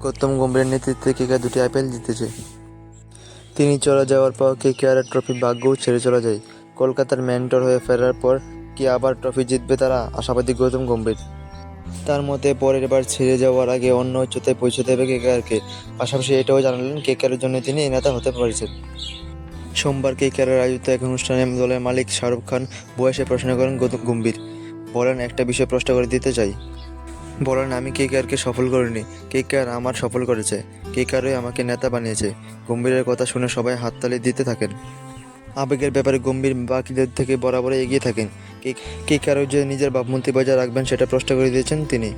গৌতম গম্ভীরের নেতৃত্বে কেকেআর 2টি আইপিএল জিতেছে। তিনি চলে যাওয়ার পর কেকেআরের ট্রফি ভাগ্যও ছেড়ে চলে যায়। কলকাতার মেন্টর হয়ে ফেরার পর কি আবার ট্রফি জিতবে তারা, আশাবাদী গৌতম গম্ভীর। তার মতে পরের বার ছেড়ে যাওয়ার আগে অন্য উচ্চতায় পৌঁছে দেবে কেকেআরকে। পাশাপাশি এটাও জানালেন কেকেআরের জন্য তিনি নেতা হতে পারছেন। সোমবার কেকেআরের আয়োজিত এক অনুষ্ঠানে দলের মালিক শাহরুখ খান বয়সে প্রশ্ন করেন গৌতম গম্ভীর। বলেন, একটা বিষয় প্রশ্ন করে দিতে চাই। বলেন, আমি কেকেআরকে সফল করিনি, কেকেআর আমার সফল করেছে। কেকেআরই আমাকে নেতা বানিয়েছে। গম্ভীরের কথা শুনে সবাই হাততালি দিতে থাকেন। আবেগের ব্যাপারে গম্ভীর বাকিদের থেকে বরাবরই এগিয়ে থাকেন। কেকেআরও যে নিজের ভাবমূর্তি বজায় রাখবেন সেটা প্রশ্ন করে দিয়েছেন তিনি।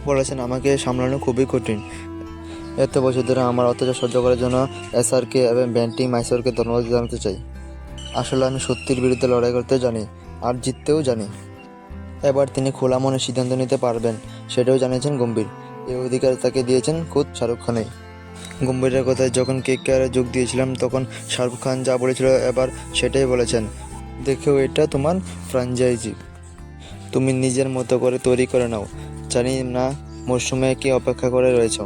বলেছেন, আমাকে সামলানো খুবই কঠিন। এত বছর ধরে আমার অত্যাচার সহ্য করার জন্য এসআরকে এবং ব্যান্টিং মাইসোরকে ধন্যবাদ জানাতে চাই। আসলে আমি সত্যির বিরুদ্ধে লড়াই করতে জানি, আর জিততেও জানি। এবার তিনি খোলা মনে সিদ্ধান্ত নিতে পারবেন, সেটাও জানিয়েছেন গম্ভীর। এই অধিকার তাকে দিয়েছেন খোদ শাহরুখ খানই। গম্ভীরের কথায় যখন কেকেআরে যোগ দিয়েছিলাম তখন শাহরুখ খান যা বলেছিল এবার সেটাই বলেছেন। দেখেও এটা তোমার ফ্র্যাঞ্চাইজি, তুমি নিজের মতো করে তৈরি করে নাও। জানি না মরশুমে কি অপেক্ষা করে রয়েছ,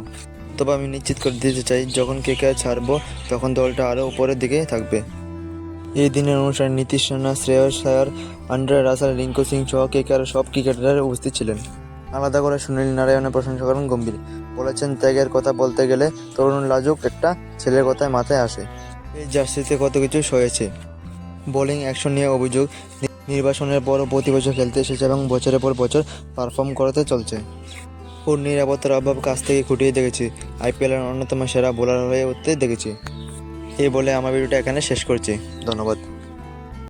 তবে আমি নিশ্চিত করে দিতে চাই যখন কেকেআর ছাড়বো তখন দলটা আরও উপরের দিকে থাকবে। এই দিনের অনুষ্ঠানে নীতিশ রানা, শ্রেয়স আয়ার, আন্দ্রে রাসেল, রিঙ্কু সিং সহ কেকেআরের সব ক্রিকেটাররা উপস্থিত ছিলেন। আলাদা করে সুনীল নারায়ণের প্রশংসা করেন গম্ভীর। বলেছেন, ত্যাগের কথা বলতে গেলে তরুণ লাজুক একটা ছেলের কথায় মাথায় আসে। এই জার্সিতে কত কিছু সয়েছে। বোলিং অ্যাকশন নিয়ে অভিযোগ, নির্বাসনের পরও প্রতি বছর খেলতে এসেছে এবং বছরের পর বছর পারফর্ম করতে চলছে। ওর নিরাপত্তার অভাব কাছ থেকে খুঁটিয়ে দেখেছি, আইপিএলের অন্যতম সেরা বোলার হয়ে উঠতে দেখেছি। এই বলে আমার ভিডিওটা এখানে শেষ করছি। ধন্যবাদ।